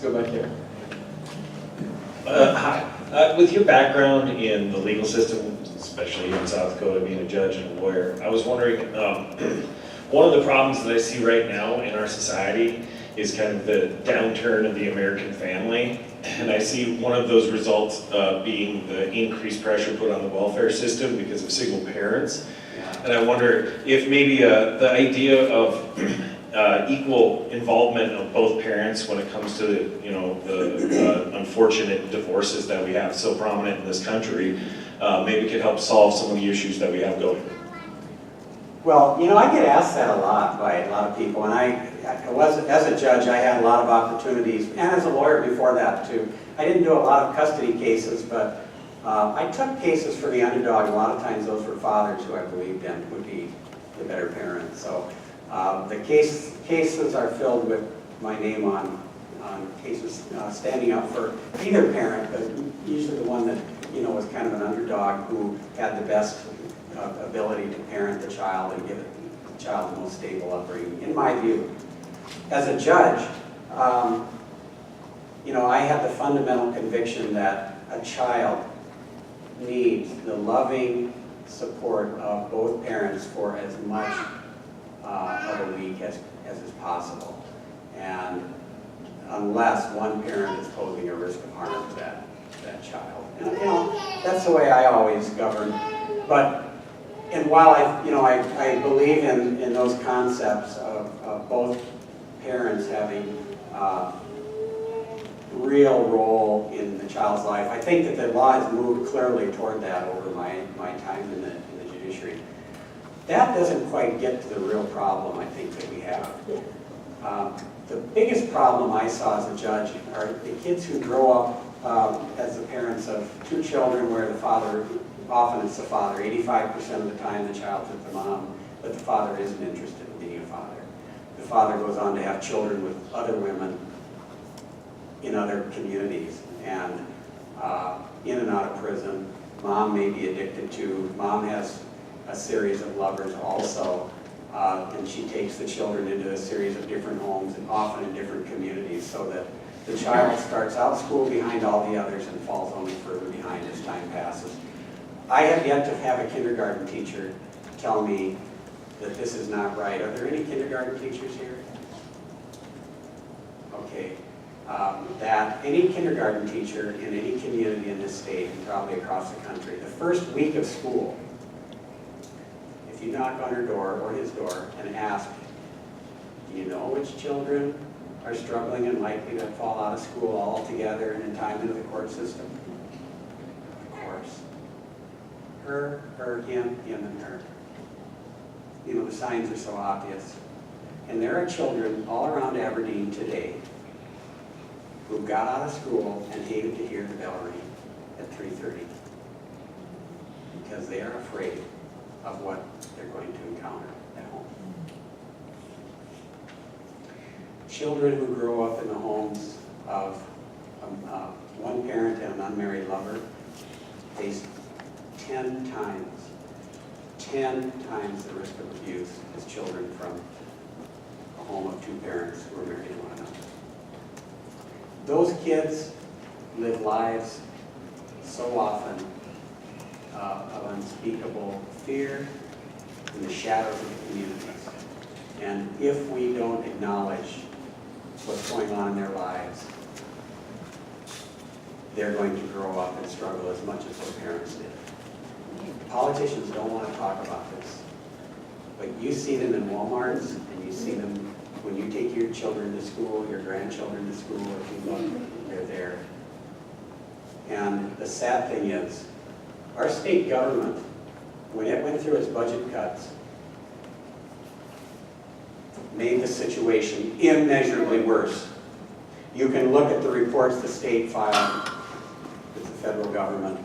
go back here. Hi. With your background in the legal system, especially in South Dakota, being a judge and a lawyer, I was wondering, one of the problems that I see right now in our society is kind of the downturn of the American family. And I see one of those results being the increased pressure put on the welfare system because of single parents. And I wonder if maybe the idea of equal involvement of both parents when it comes to the unfortunate divorces that we have so prominent in this country, maybe could help solve some of the issues that we have going. Well, I get asked that a lot by a lot of people, and as a judge, I had a lot of opportunities, and as a lawyer before that too. I didn't do a lot of custody cases, but I took cases for the underdog. A lot of times those were fathers who I believed in would be the better parents. So the cases are filled with my name on cases standing up for either parent, but usually the one that was kind of an underdog who had the best ability to parent the child and give the child the most stable upbringing, in my view. As a judge, I had the fundamental conviction that a child needs the loving support of both parents for as much of a week as is possible. And unless one parent is posing a risk of harm to that child. And that's the way I always govern. And while I believe in those concepts of both parents having real role in the child's life, I think that the law has moved clearly toward that over my time in the judiciary. That doesn't quite get to the real problem I think that we have. The biggest problem I saw as a judge are the kids who grow up as the parents of two children where the father, often it's the father, 85% of the time the child's with the mom, but the father isn't interested in being a father. The father goes on to have children with other women in other communities and in and out of prison. Mom may be addicted to, mom has a series of lovers also, and she takes the children into a series of different homes and often in different communities so that the child starts out school behind all the others and falls only further behind as time passes. I have yet to have a kindergarten teacher tell me that this is not right. Are there any kindergarten teachers here? Okay. That any kindergarten teacher in any community in this state and probably across the country, the first week of school, if you knock on her door or his door and ask, do you know which children are struggling and likely to fall out of school altogether and in time into the court system? Of course. Her, him, and her. The signs are so obvious. And there are children all around Aberdeen today who got out of school and hated to hear the bell ring at 3:30 because they are afraid of what they're going to encounter at home. Children who grow up in the homes of one parent and an unmarried lover face 10 times the risk of abuse as children from a home of two parents who are married to one another. Those kids live lives so often of unspeakable fear in the shadows of the communities. And if we don't acknowledge what's going on in their lives, they're going to grow up and struggle as much as their parents did. Politicians don't want to talk about this, but you see them in Walmarts, and you see them when you take your children to school, your grandchildren to school, if you look, they're there. And the sad thing is, our state government, when it went through its budget cuts, made the situation immeasurably worse. You can look at the reports the state filed with the federal government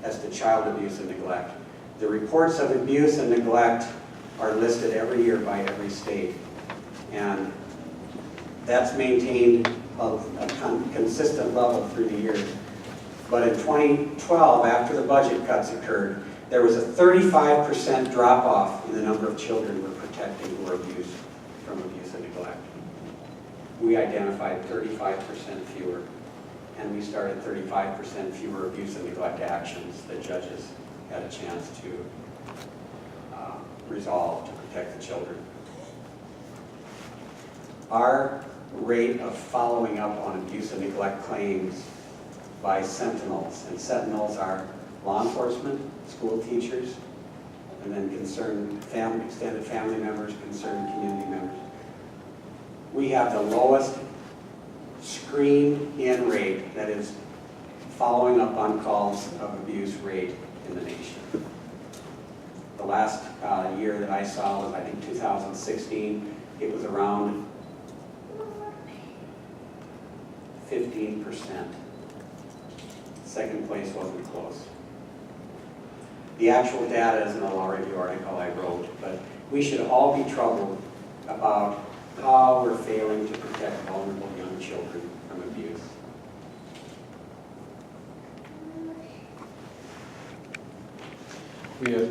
as to child abuse and neglect. The reports of abuse and neglect are listed every year by every state. And that's maintained a consistent level through the years. But in 2012, after the budget cuts occurred, there was a 35% drop-off in the number of children we're protecting who are abused from abuse and neglect. we identified 35% fewer, and we started 35% fewer abuse and neglect actions that judges had a chance to resolve to protect the children. Our rate of following up on abuse and neglect claims by sentinels, and sentinels are law enforcement, school teachers, and then concerned family, extended family members, concerned community members. We have the lowest screen-in rate, that is following up on calls of abuse rate in the nation. The last year that I saw was, I think, 2016. It was around 15%. Second place wasn't close. The actual data is in a law review article I wrote, but we should all be troubled about how we're failing to protect vulnerable young children from abuse. We have